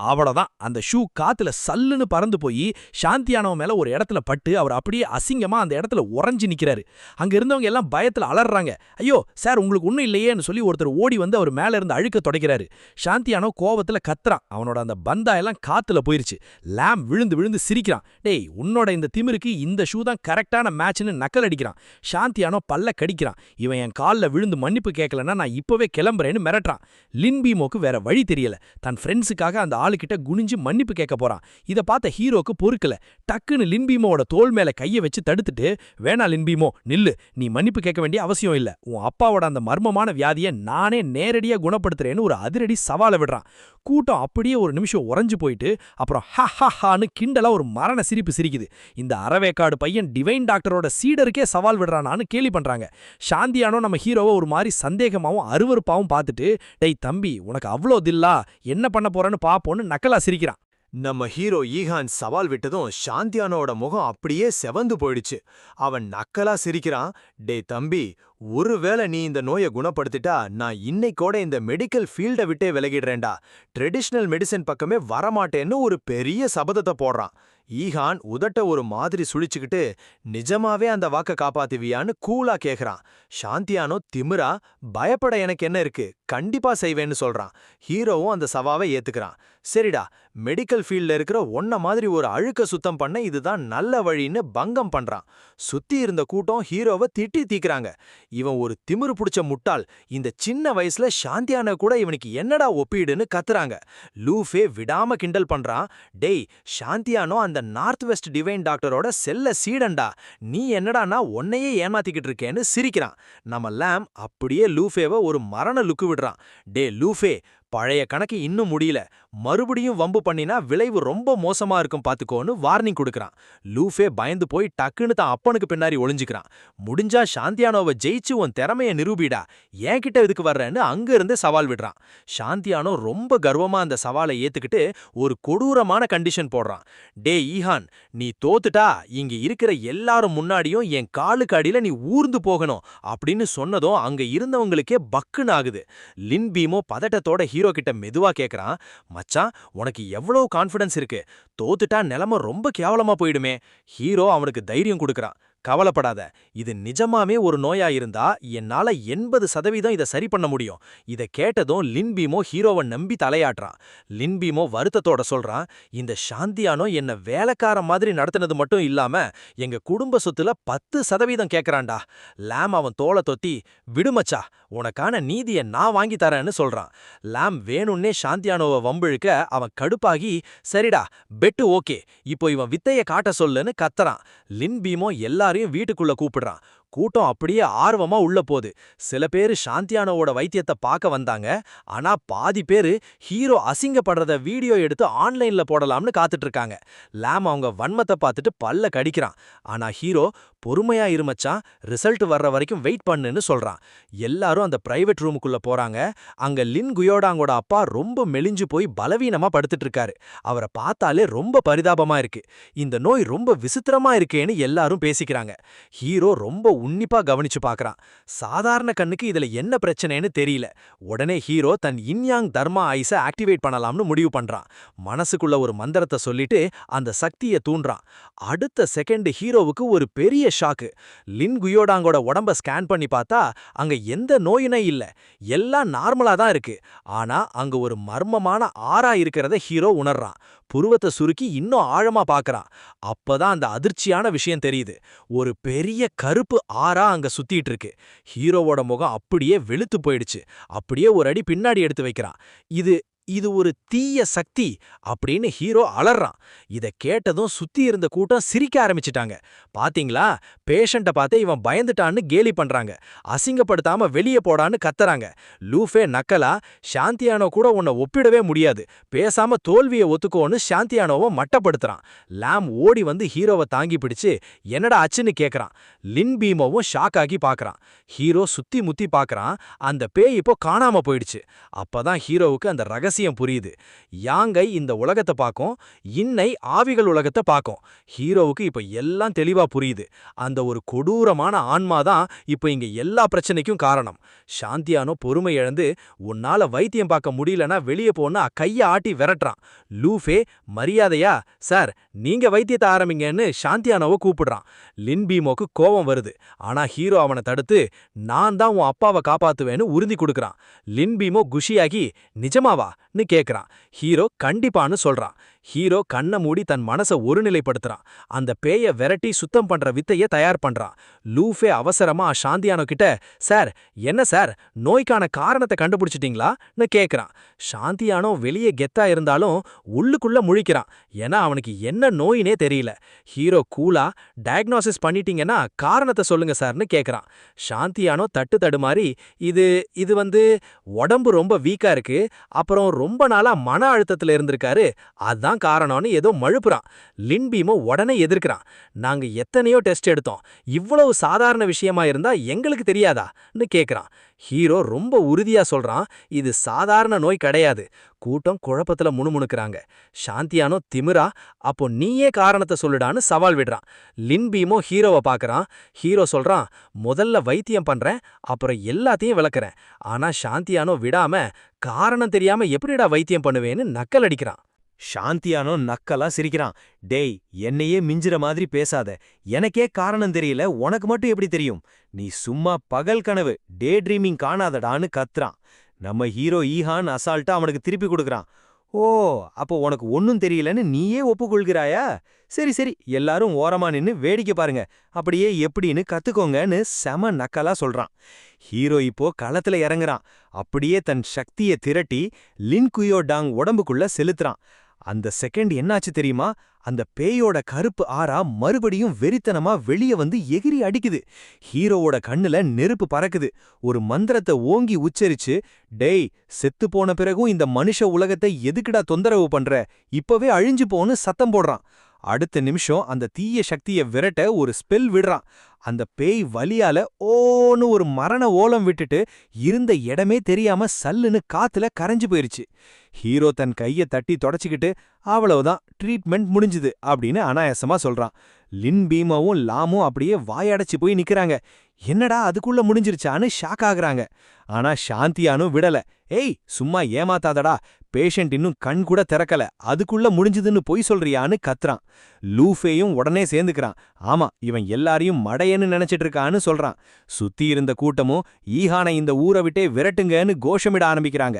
அவ்வளவுதான், அந்த ஷூ காத்துல சல்லுன்னு பறந்து போய் சாந்தியானோ மேல ஒரு இடத்துல பட்டு அவர் அப்படியே அசிங்கமா அந்த இடத்துல உறைஞ்சு நிக்கிறாரு. அங்க இருந்தவங்க எல்லாம் பயத்துல அலறாங்க. ஐயோ சார், உங்களுக்கு ஒண்ணும் இல்லையேன்னு சொல்லி ஒருத்தர் ஓடி வந்து அவர் மேல இருந்து அழுக்க துடைக்கிறாரு. சாந்தியானோ கோவத்துல கத்துறான். அவனோட அந்த பந்தா எல்லாம் காத்துல போயிருச்சு. லாம் விழுந்து விழுந்து சிரிக்கிறான். டேய், உன்னோட இந்த திமிருக்கு இந்த ஷூ தான் கரெக்டான மேட்ச்னு நக்கல் அடிக்கிறான். சாந்தியானோ பல்ல கடிக்கிறான். இவன் என் கால்ல விழுந்து மன்னிப்பு கேட்கலன்னா நான் இப்பவே கிளம்புறேன்னு மிரட்டுறான். லின்பீமோக்கு வேற வழி தெரியல. தன் ஃப்ரெண்ட்ஸுக்காக அந்த ஆளுகிட்ட குனிஞ்சு மன்னிப்பு கேட்க போறான். இதை பார்த்த ஹீரோக்கு பொறுக்கல. டக்குன்னு லின்பீமோட தோல் மேல கையை வச்சு தடுத்துட்டு, வேணா லின்பீமோ நில்லு, நீ மன்னிப்பு கேட்க வேண்டிய அவசியம் இல்ல, உன் அப்பாவோட அந்த மர்மமான வியாதியை நானே நேரடியா குணப்படுத்துறேன்னு ஒரு அதிரடி சவாலை விடுறான். கூட்டம் அப்படியே ஒரு நிமிஷம் உறைஞ்சு போயிட்டு அப்புறம் ஹான்னு கிண்டலா ஒரு மரண சிரிப்பு சிரிக்குது. இந்த அறவேக்காடு பையன் டிவைன் டாக்டரோட சீடருக்கே சவால் விடுறானான்னு கேலி பண்றாங்க. சாந்தியானோ நம்ம ஹீரோவை ஒரு மாதிரி சந்தேகமாவும் அருவருப்பாவும் பார்த்துட்டு, டேய் தம்பி, உனக்கு அவ்வளோ தில்லா, என்ன பண்ண போறேன்னு பாப்போன்னு நக்கலா சிரிக்கிறான். நம்ம ஹீரோ ஈஹான் சவால் விட்டதும் சாந்தியானோட முகம் அப்படியே செவந்து போயிடுச்சு. அவன் நக்கலா சிரிக்கிறான். டே தம்பி, ஒருவேளை நீ இந்த நோயை குணப்படுத்திட்டா நான் இன்னைக்கோட இந்த மெடிக்கல் ஃபீல்டை விட்டே விலகிடுறேன்டா, ட்ரெடிஷ்னல் மெடிசன் பக்கமே வரமாட்டேன்னு ஒரு பெரிய சபதத்தை போடுறான். ஈஹான் உதட்ட ஒரு மாதிரி சுழிச்சுக்கிட்டு, நிஜமாவே அந்த வாக்க காப்பாத்துவியான்னு கூலா கேக்குறான். சாந்தியானோ திமிரா, பயப்பட எனக்கு என்ன இருக்கு, கண்டிப்பா செய்வேன்னு சொல்றான். ஹீரோவும் அந்த சவாவை ஏத்துக்கிறான். சரிடா, மெடிக்கல் ஃபீல்ட்ல இருக்கிற ஒன்ன மாதிரி ஒரு அழுக்க சுத்தம் பண்ண இதுதான் நல்ல வழின்னு பங்கம் பண்றான். சுத்தி இருந்த கூட்டம் ஹீரோவை திட்டி தீக்குறாங்க. இவன் ஒரு திமிரு புடிச்ச முட்டாள், இந்த சின்ன வயசுல சாந்தியான கூட இவனுக்கு என்னடா ஒப்பீடுன்னு கத்துறாங்க. லூஃபே விடாம கிண்டல் பண்றான். டேய், சாந்தியானோ அந்த நார்த் வெஸ்ட் டிவைன் டாக்டரோட செல்ல சீடண்டா, நீ என்னடானா உன்னையே ஏமாத்திக்கிட்டு இருக்கேன்னு சிரிக்கிறான். நம்ம லாம் அப்படியே லூஃபேவை ஒரு மரண லுக்கு விடுறான். டே லூஃபே, பழைய கணக்கு இன்னும் முடியல, மறுபடியும் வம்பு பண்ணினா விளைவு ரொம்ப மோசமா இருக்கும் பாத்துக்கோன்னு வார்னிங் கொடுக்கறான். லூஃபே பயந்து போய் டக்குன்னு தான் அப்பனுக்கு பின்னாடி ஒளிஞ்சுக்கிறான். முடிஞ்சா சாந்தியானோவை ஜெயிச்சு உன் திறமைய நிரூபிடா, என்கிட்ட இதுக்கு வர்றேன்னு அங்க இருந்து சவால் விடுறான். சாந்தியானோ ரொம்ப கர்வமா அந்த சவாலை ஏத்துக்கிட்டு ஒரு கொடூரமான கண்டிஷன் போடுறான். டே ஈஹான், நீ தோத்துட்டா இங்க இருக்கிற எல்லாரும் முன்னாடியும் என் காலுக்கு அடியில நீ ஊர்ந்து போகணும் அப்படின்னு சொன்னதும் அங்க இருந்தவங்களுக்கே பக்குன்னு ஆகுது. லின்பீமோ பதட்டத்தோட ஹீரோ கிட்ட மெதுவா கேக்குறான். மச்சான், உனக்கு எவ்வளவு கான்ஃபிடன்ஸ் இருக்கு, தோத்துட்டா நிலைமை ரொம்ப கேவலமா போயிடுமே. ஹீரோ அவனுக்கு தைரியம் கொடுக்கறான். கவலைப்படாத, இது நிஜமாவே ஒரு நோயா இருந்தா என்னால 80% இதை சரி பண்ண முடியும். இதை கேட்டதும் லின்பீமோ ஹீரோவை நம்பி தலையாட்டுறான். லின்பீமோ வருத்தத்தோட சொல்றான், இந்த சாந்தியானோ என்ன வேலைக்கார மாதிரி நடத்தினது மட்டும் இல்லாம எங்க குடும்ப சொத்துல 10% கேட்கறான்டா. லாம் அவன் தோளை தொத்தி, விடுமச்சா, உனக்கான நீதியை நான் வாங்கி தரேன்னு சொல்றான். லாம் வேணும்னே சாந்தியானோவை வம்பிழுக்க அவன் கடுப்பாகி, சரிடா பெட்டு ஓகே, இப்போ இவன் வித்தைய காட்ட சொல்லுன்னு கத்தறான். லின்பீமோ எல்லாரையும் வீட்டுக்குள்ள கூப்பிடுறான். கூட்டம் அப்படியே ஆர்வமா உள்ள போகுது. சில பேரு சாந்தியானோவோட வைத்தியத்தை பார்க்க வந்தாங்க. ஆனா பாதி பேரு ஹீரோ அசிங்கப்படுறத வீடியோ எடுத்து ஆன்லைன்ல போடலாம்னு காத்துட்டு இருக்காங்க. லாம் அவங்க வன்மத்தை பார்த்துட்டு பல்ல கடிக்கிறான். ஆனா ஹீரோ பொறுமையா இருமச்சான், ரிசல்ட் வர்ற வரைக்கும் வெயிட் பண்ணுன்னு சொல்றான். எல்லாரும் அந்த பிரைவேட் ரூமுக்குள்ள போறாங்க. அங்க லின் குயோடாங்கோட அப்பா ரொம்ப மெலிஞ்சு போய் பலவீனமா படுத்துட்டு இருக்காரு. அவரை பார்த்தாலே ரொம்ப பரிதாபமா இருக்கு. இந்த நோய் ரொம்ப விசித்திரமா இருக்கேன்னு எல்லாரும் பேசிக்கிறாங்க. ஹீரோ ரொம்ப உன்னிப்பா கவனிச்சு பார்க்கறான். சாதாரண கண்ணுக்கு இதுல என்ன பிரச்சனைன்னு தெரியல. உடனே ஹீரோ தன் இன்யாங் தர்மா ஐஸை ஆக்டிவேட் பண்ணலாம்னு முடிவு பண்றான். மனசுக்குள்ள ஒரு மந்திரத்தை சொல்லிட்டு அந்த சக்தியை தூண்டுறான். அடுத்த செகண்ட் ஹீரோவுக்கு ஒரு பெரிய ஷாக்கு. லின் குயோடாங்கோட உடம்ப ஸ்கேன் பண்ணி பார்த்தா அங்க எந்த நோயினே இல்ல, எல்லாம் நார்மலா தான் இருக்கு. ஆனா அங்க ஒரு மர்மமான ஆறா இருக்கிறத ஹீரோ உணர்றான். புருவத்தை சுருக்கி இன்னும் ஆழமா பார்க்கறான். அப்பதான் அந்த அதிர்ச்சியான விஷயம் தெரியுது. ஒரு பெரிய கருப்பு ஆறா அங்க சுத்திட்டு இருக்கு. ஹீரோவோட முகம் அப்படியே வெளுத்து போயிடுச்சு. அப்படியே ஒரு அடி பின்னாடி எடுத்து வைக்கிறான். இது இது ஒரு தீய சக்தி அப்படின்னு ஹீரோ அலறான். இத கேட்டதும் சுத்தி இருந்த கூட்டம் சிரிக்க ஆரம்பிச்சிட்டாங்க. பாத்தீங்களா, பேஷண்ட்ட பார்த்தே இவன் பயந்துட்டான்னு கேலி பண்றாங்க. அசிங்கப்படுத்தாம வெளியே போடான்னு கத்தறாங்க. லூஃபே நக்கலா, சாந்தியானோ கூட உன்னை ஒப்பிடவே முடியாது, பேசாம தோல்வியை ஒத்துக்கோன்னு சாந்தியானோவை மட்டப்படுத்துறான். லாம் ஓடி வந்து ஹீரோவை தாங்கி பிடிச்சு என்னடா ஆச்சுன்னு கேக்குறான். லின் பீமோவும் ஷாக் ஆகி பாக்குறான். ஹீரோ சுத்தி முத்தி பாக்குறான். அந்த பேய் இப்போ காணாம போயிடுச்சு. அப்பதான் ஹீரோவுக்கு அந்த ரகசியம் புரியுது. யாங்கை இந்த உலகத்தை பார்க்கும், இன்னை ஆவிகள் உலகத்தை பார்க்கும். ஹீரோவுக்கு இப்ப எல்லாம் தெளிவா புரியுது. அந்த ஒரு கொடூரமான ஆன்மாதான் இப்ப இங்க எல்லா பிரச்சனைக்கும் காரணம். சாந்தியானோ பொறுமை இழந்து உன்னால வைத்தியம் பார்க்க முடியலன்னா வெளியே போன்னு கைய ஆட்டி விரட்டுறான். லூஃபே மரியாதையா சார் நீங்க வைத்தியத்தை ஆரம்பிங்கன்னு சாந்தியானோவை கூப்பிடுறான். லின்பீமோக்கு கோபம் வருது. ஆனா ஹீரோ அவனை தடுத்து நான் தான் உன் அப்பாவை காப்பாத்துவேன்னு உறுதி கொடுக்கறான். லின்பீமோ குஷியாகி நிஜமாவான்னு கேக்குறான். ஹீரோ கண்டிப்பான்னு சொல்றான். ஹீரோ கண்ண மூடி தன் மனசை ஒருநிலைப்படுத்துறான். அந்த பேய விரட்டி சுத்தம் பண்ற வித்தைய தயார் பண்றான். லூஃபே அவசரமா சாந்தியானோ கிட்ட சார் என்ன சார் நோய்க்கான காரணத்தை கண்டுபிடிச்சிட்டீங்களான்னு கேக்குறான். சாந்தியானோ வெளியே கெத்தா இருந்தாலும் உள்ளுக்குள்ள முழிக்கிறான். ஏன்னா அவனுக்கு என்ன நோயினே தெரியல. ஹீரோ கூலா டயக்னோசிஸ் பண்ணிட்டீங்கன்னா காரணத்தை சொல்லுங்க சார்னு கேக்குறான். சாந்தியானோ தட்டு தடுமாறி இது வந்து உடம்பு ரொம்ப வீக்கா இருக்கு, அப்புறம் ரொம்ப நாளா மன அழுத்தத்துல இருந்திருக்காரு, அதான் காரணம்னு ஏதோ மழுப்புறான். லின்பீமோ உடனே எதிர்க்கிறான். நாங்க எத்தனையோ டெஸ்ட் எடுத்தோம், இவ்வளவு சாதாரண விஷயமா இருந்தா எங்களுக்கு தெரியாதான்னு கேக்குறான். ஹீரோ ரொம்ப உறுதியா சொல்றான், இது சாதாரண நோய் கிடையாது. கூட்டம் குழப்பத்துல முணுமுணுக்குறாங்க. சாந்தியானோ திமிரா அப்போ நீயே காரணத்தை சொல்லுடான்னு சவால் விடுறான். லின்பீமோ ஹீரோவை பார்க்கறான். ஹீரோ சொல்றான், முதல்ல வைத்தியம் பண்றேன், அப்புறம் எல்லாத்தையும் விளக்குறேன். ஆனா சாந்தியானோ விடாம காரணம் தெரியாம எப்படிடா வைத்தியம் பண்ணுவேன்னு நக்கல் அடிக்கிறான். சாந்தியானோ நக்கலா சிரிக்கிறான். டேய் என்னையே மிஞ்சிற மாதிரி பேசாத, எனக்கே காரணம் தெரியல, உனக்கு மட்டும் எப்படி தெரியும்? நீ சும்மா பகல் கனவு டே ட்ரீமிங் காணாதடான்னு கத்துறான். நம்ம ஹீரோ ஈஹான் அசால்ட்டா அவனுக்கு திருப்பி கொடுக்கறான். ஓ அப்போ உனக்கு ஒன்னும் தெரியலன்னு நீயே ஒப்புக்கொள்கிறாயா? சரி சரி எல்லாரும் ஓரமா நின்னு வேடிக்கை பாருங்க, அப்படியே எப்படின்னு கத்துக்கோங்கன்னு செம நக்கலா சொல்றான். ஹீரோ இப்போ களத்துல இறங்குறான். அப்படியே தன் சக்தியை திரட்டி லின் குயோடாங் உடம்புக்குள்ள செலுத்துறான். அந்த செகண்ட் என்னாச்சு தெரியுமா? அந்த பேயோட கருப்பு ஆறா மறுபடியும் வெறித்தனமா வெளிய வந்து எகிரி அடிக்குது. ஹீரோவோட கண்ணுல நெருப்பு பறக்குது. ஒரு மந்திரத்தை ஓங்கி உச்சரிச்சு, டேய் செத்து போன பிறகும் இந்த மனுஷ உலகத்தை எதுக்குடா தொந்தரவு பண்ற, இப்பவே அழிஞ்சு போன்னு சத்தம் போடுறான். அடுத்த நிமிஷம் அந்த தீய சக்தியை விரட்ட ஒரு ஸ்பெல் விடுறான். அந்த பேய் வலியால ஓன்னு ஒரு மரண ஓலம் விட்டுட்டு இருந்த இடமே தெரியாம சல்லுன்னு காத்துல கரைஞ்சு போயிருச்சு. ஹீரோ தன் கைய தட்டி தொடச்சிக்கிட்டு அவ்வளவுதான் ட்ரீட்மெண்ட் முடிஞ்சுது அப்படின்னு அனாயாசமா சொல்றான். லின் பீமாவும் லாமும் அப்படியே வாயடைச்சு போய் நிக்கிறாங்க. என்னடா அதுக்குள்ள முடிஞ்சிருச்சான்னு ஷாக் ஆகுறாங்க. ஆனா சாந்தியானும் விடல. ஏய் சும்மா ஏமாத்தாதடா, பேஷண்ட் இன்னும் கண் கூட திறக்கல, அதுக்குள்ள முடிஞ்சுதுன்னு பொய் சொல்றியான்னு கத்துறான். லூஃபேயும் உடனே சேர்ந்துக்கிறான். ஆமா இவன் எல்லாரையும் மடையன்னு நினைச்சிட்டு இருக்கான்னு சொல்றான். சுத்தி இருந்த கூட்டமும் ஈஹானை இந்த ஊரை விட்டே விரட்டுங்கன்னு கோஷமிட ஆரம்பிக்கிறாங்க.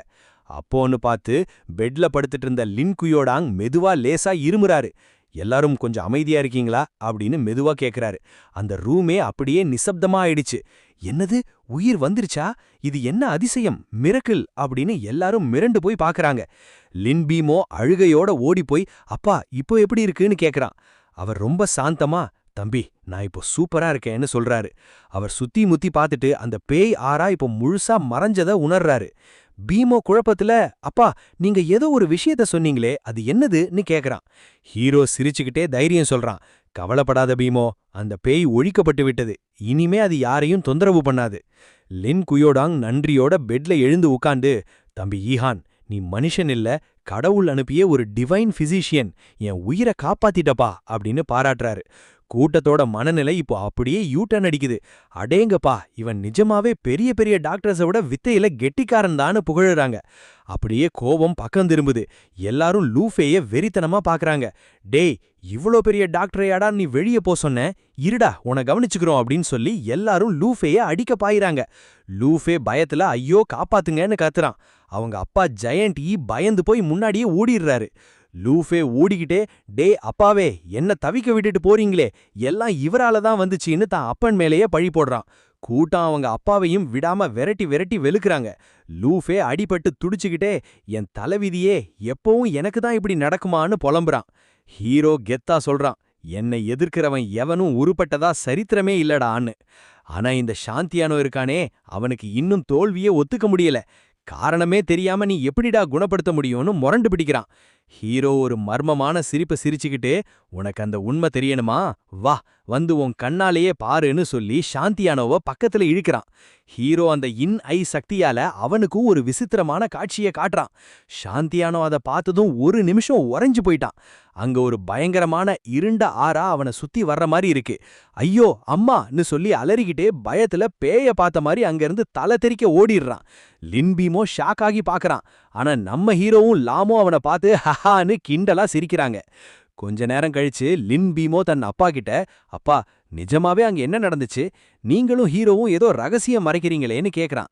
அப்போன்னு பார்த்து பெட்ல படுத்துட்டு இருந்த லின் குயோடாங் மெதுவா லேசா இருமுறாரு. எல்லாரும் கொஞ்சம் அமைதியா இருக்கீங்களா அப்படின்னு மெதுவா கேக்குறாரு. அந்த ரூமே அப்படியே நிசப்தமா ஆயிடுச்சு. என்னது உயிர் வந்துருச்சா, இது என்ன அதிசயம், மிரக்கிள் அப்படின்னு எல்லாரும் மிரண்டு போய் பாக்குறாங்க. லின் பீமோ அழுகையோட ஓடி போய் அப்பா இப்போ எப்படி இருக்குன்னு கேக்குறான். அவர் ரொம்ப சாந்தமா தம்பி நான் இப்போ சூப்பரா இருக்கேன்னு சொல்றாரு. அவர் சுத்தி முத்தி பார்த்துட்டு அந்த பேய் ஆறா இப்போ முழுசா மறைஞ்சத உணர்றாரு. பீமோ குழப்பத்துல அப்பா நீங்க ஏதோ ஒரு விஷயத்த சொன்னீங்களே அது என்னதுன்னு கேக்குறான். ஹீரோ சிரிச்சுக்கிட்டே தைரியம் சொல்றான். கவலைப்படாத பீமோ, அந்த பேய் ஒழிக்கப்பட்டு விட்டது, இனிமே அது யாரையும் தொந்தரவு பண்ணாது. லின் குயோடாங் நன்றியோட பெட்ல எழுந்து உட்கார்ந்து தம்பி ஈஹான் நீ மனுஷன் இல்ல, கடவுள் அனுப்பிய ஒரு டிவைன் பிசிஷியன், என் உயிரை காப்பாத்திட்டப்பா அப்படின்னு பாராட்டுறாரு. கூட்டத்தோட மனநிலை இப்போ அப்படியே யூட்டர்ன் அடிக்குது. அடேங்கப்பா இவன் நிஜமாவே பெரிய பெரிய டாக்டர்ஸை விட வித்தையில கெட்டிக்காரன் தான்னு புகழுறாங்க. அப்படியே கோபம் பக்கம் திரும்புது. எல்லாரும் லூஃபேய வெறித்தனமா பாக்குறாங்க. டேய் இவ்ளோ பெரிய டாக்டரையாடா நீ வெளியே போ சொன்ன, இருடா உன கவனிச்சுக்கிறோம் அப்படின்னு சொல்லி எல்லாரும் லூஃபேய அடிக்க பாயிறாங்க. லூஃபே பயத்துல ஐயோ காப்பாத்துங்கன்னு கத்துறான். அவங்க அப்பா ஜெயண்ட் பயந்து போய் முன்னாடியே ஓடிடுறாரு. லூஃபே ஓடிக்கிட்டே டே அப்பாவே என்ன தவிக்க விட்டுட்டு போறீங்களே, எல்லாம் இவரால தான் வந்துச்சின்னு தான் அப்பன் மேலேயே பழி போடுறான். கூட்டம் அவங்க அப்பாவையும் விடாம விரட்டி விரட்டி வெளுக்குறாங்க. லூஃபே அடிபட்டு துடிச்சுக்கிட்டே, என் தலைவிதியே எப்பவும் எனக்கு தான் இப்படி நடக்குமான்னு புலம்புறான். ஹீரோ கெத்தா சொல்றான், என்னை எதிர்க்கிறவன் எவனும் உருப்பட்டதா சரித்திரமே இல்லடான்னு. ஆனா இந்த சாந்தியானோ இருக்கானே, அவனுக்கு இன்னும் தோல்வியே ஒத்துக்க முடியல. காரணமே தெரியாம நீ எப்படிடா குணப்படுத்த முடியும்னு முரண்டு பிடிக்கிறான். ஹீரோ ஒரு மர்மமான சிரிப்பை சிரிச்சுக்கிட்டு, உனக்கு அந்த உண்மை தெரியணுமா, வா வந்து உன் கண்ணாலேயே பாருன்னு சொல்லி சாந்தியானோவ பக்கத்துல இழுக்கிறான். ஹீரோ அந்த ஐ சக்தியால அவனுக்கும் ஒரு விசித்திரமான காட்சியை காட்டுறான். சாந்தியானோ அதை பார்த்ததும் ஒரு நிமிஷம் உறைஞ்சு போயிட்டான். அங்க ஒரு பயங்கரமான இருண்ட ஆறா அவனை சுத்தி வர்ற மாதிரி இருக்கு. ஐயோ அம்மான்னு சொல்லி அலறிக்கிட்டே பயத்துல பேய பார்த்த மாதிரி அங்கிருந்து தலை தெறிக்க ஓடிடுறான். லின்பீமோ ஷாக் ஆகி பாக்குறான். ஆனா நம்ம ஹீரோவும் லாமோ அவனை பார்த்து ஹஹான்னு கிண்டலா சிரிக்கிறாங்க. கொஞ்ச நேரம் கழிச்சு லின்பீமோ தன் அப்பா கிட்ட, அப்பா நிஜமாவே அங்க என்ன நடந்துச்சு, நீங்களும் ஹீரோவும் ஏதோ ரகசியம் மறைக்கிறீங்களேன்னு கேக்குறான்.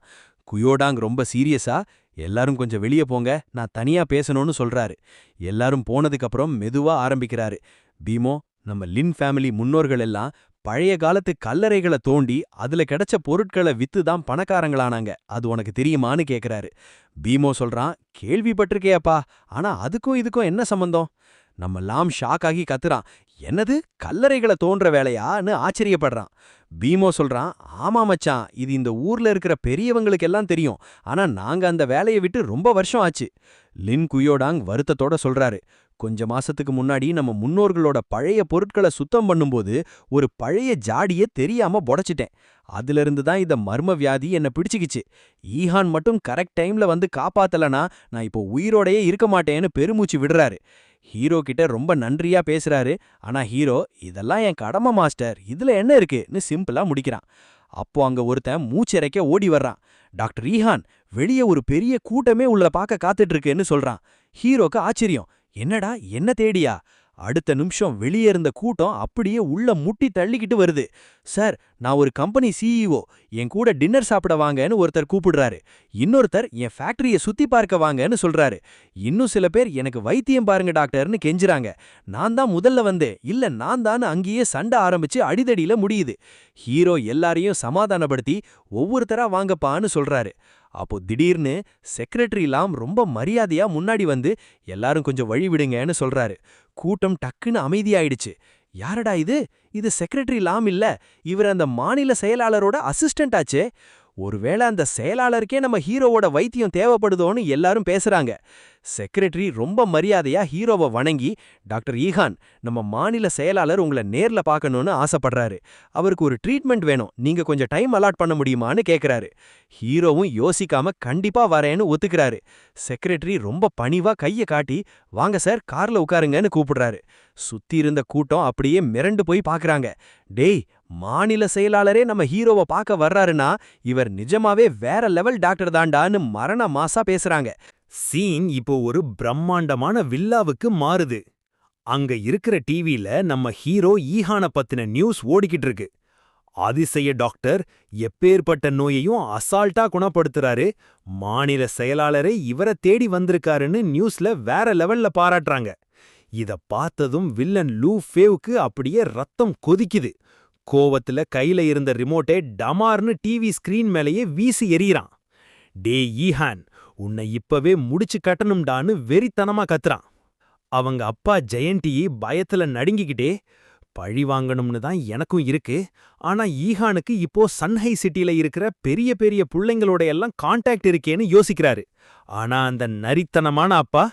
குயோடாங் ரொம்ப சீரியஸா, எல்லாரும் கொஞ்சம் வெளியே போங்க, நான் தனியா பேசணும்னு சொல்றாரு. எல்லாரும் போனதுக்கு அப்புறம் மெதுவா ஆரம்பிக்கிறாரு. பீமோ, நம்ம லின் ஃபேமிலி முன்னோர்கள் எல்லாம் பழைய காலத்து கல்லறைகளை தோண்டி அதுல கிடைச்ச பொருட்களை வித்து தான் பணக்காரங்களானாங்க, அது உனக்கு தெரியுமான்னு கேக்குறாரு. பீமோ சொல்றான், கேள்விப்பட்டிருக்கேப்பா, ஆனா அதுக்கும் இதுக்கும் என்ன சம்பந்தம்? நம்ம லாம் ஷாக் ஆகி கத்துறான், என்னது கல்லறைகளை தோன்ற வேலையான்னு ஆச்சரியப்படுறான். பீமோ சொல்றான், ஆமா மச்சான், இது இந்த ஊர்ல இருக்கிற பெரியவங்களுக்கு எல்லாம் தெரியும், ஆனா நாங்க அந்த வேலையை விட்டு ரொம்ப வருஷம் ஆச்சு. லின் குயோடாங் வருத்தத்தோட சொல்றாரு, கொஞ்ச மாசத்துக்கு முன்னாடி நம்ம முன்னோர்களோட பழைய பொருட்களை சுத்தம் பண்ணும்போது ஒரு பழைய ஜாடிய தெரியாம பொடைச்சிட்டேன். அதிலிருந்து தான் இந்த மர்ம வியாதி என்ன பிடிச்சுக்கிச்சு. ஈஹான் மட்டும் கரெக்ட் டைம்ல வந்து காப்பாத்தலனா நான் இப்போ உயிரோடையே இருக்க மாட்டேன்னு பெருமூச்சு விடுறாரு. ஹீரோ கிட்ட ரொம்ப நன்றியா பேசுறாரு. ஆனா ஹீரோ, இதெல்லாம் என் கடமை மாஸ்டர், இதுல என்ன இருக்குன்னு சிம்பிளா முடிக்கிறான். அப்போ அங்க ஒருத்தன் மூச்சிறைக்க ஓடி வர்றான். டாக்டர் ஈஹான், வெளியே ஒரு பெரிய கூட்டமே உள்ள பார்க்க காத்துட்டு இருக்குன்னு சொல்றான். ஹீரோக்கு ஆச்சரியம், என்னடா என்ன தேடியா? அடுத்த நிமிஷம் வெளியே இருந்த கூட்டம் அப்படியே உள்ள முட்டி தள்ளிக்கிட்டு வருது. சார், நான் ஒரு கம்பெனி சிஇஓ, என் கூட டின்னர் சாப்பிட வாங்கன்னு ஒருத்தர் கூப்பிடுறாரு. இன்னொருத்தர் என் ஃபேக்டரியை சுத்தி பார்க்க வாங்கன்னு சொல்றாரு. இன்னும் சில பேர் எனக்கு வைத்தியம் பாருங்க டாக்டர்னு கெஞ்சுறாங்க. நான் தான் முதல்ல வந்தேன், இல்ல நான் தான் அங்கேயே சண்டை ஆரம்பிச்சு அடிதடியில முடியுது. ஹீரோ எல்லாரையும் சமாதானப்படுத்தி ஒவ்வொருத்தரா வாங்கப்பான்னு சொல்றாரு. அப்போ திடீர்னு செக்ரட்டரி லாம் ரொம்ப மரியாதையா முன்னாடி வந்து எல்லாரும் கொஞ்சம் வழி விடுங்கன்னு சொல்றாரு. கூட்டம் டக்குன்னு அமைதியாயிடுச்சு. யாரடா இது? இது செக்ரட்டரி லாம் இல்ல, இவர் அந்த மாநில செயலாளரோட அசிஸ்டன்ட் ஆச்சே. ஒருவேளை அந்த செயலாளருக்கே நம்ம ஹீரோவோட வைத்தியம் தேவைப்படுதோன்னு எல்லாரும் பேசுறாங்க. செக்ரட்டரி ரொம்ப மரியாதையா ஹீரோவை வணங்கி, டாக்டர் ஈஹான், நம்ம மாநில செயலாளர் உங்களை நேர்ல பார்க்கணும்னு ஆசைப்படுறாரு. அவருக்கு ஒரு ட்ரீட்மெண்ட் வேணும், நீங்க கொஞ்சம் டைம் அலாட் பண்ண முடியுமான்னு கேக்குறாரு. ஹீரோவும் யோசிக்காம கண்டிப்பா வரேன்னு ஒத்துக்கிறாரு. செக்ரட்டரி ரொம்ப பணிவா கைய காட்டி, வாங்க சார் கார்ல உட்காருங்கன்னு கூப்பிடுறாரு. சுத்தி இருந்த கூட்டம் அப்படியே மிரண்டு போய் பாக்குறாங்க. டேய், மாநில செயலாளரே நம்ம ஹீரோவை பார்க்க வர்றாருன்னா இவர் நிஜமாவே வேற லெவல் டாக்டர் தாண்டான்னு மரண மாசா பேசுறாங்க. சீன் இப்போ ஒரு பிரம்மாண்டமான வில்லாவுக்கு மாறுது. அங்க இருக்கிற டிவில நம்ம ஹீரோ ஈஹான பத்தின நியூஸ் ஓடிக்கிட்டு இருக்கு. அதிசய டாக்டர் எப்பேற்பட்ட நோயையும் அசால்ட்டா குணப்படுத்துறாரு, மாநில செயலாளரே இவரை தேடி வந்திருக்காருன்னு நியூஸ்ல வேற லெவல்ல பாராட்டுறாங்க. இத பார்த்ததும் வில்லன் லூ ஃபேவுக்கு அப்படியே ரத்தம் கொதிக்குது. கோவத்துல கையில இருந்த ரிமோட்டை டமார்னு டிவி ஸ்கிரீன் மேலேயே வீசி எறியறான். டே ஈஹான், உன்னை இப்பவே முடிச்சு கட்டணும்டான்னு வெறித்தனமா கத்துறான். அவங்க அப்பா ஜெயண்டி பயத்துல நடுங்கிக்கிட்டே, பழி வாங்கணும்னு தான் எனக்கும் இருக்கு, ஆனா ஈஹானுக்கு இப்போ சன்ஹை சிட்டில இருக்கிற பெரிய பெரிய புள்ளைங்களோட எல்லாம் கான்டாக்ட் இருக்கேன்னு யோசிக்கிறாரு. ஆனா அந்த நரித்தனமான அப்பா,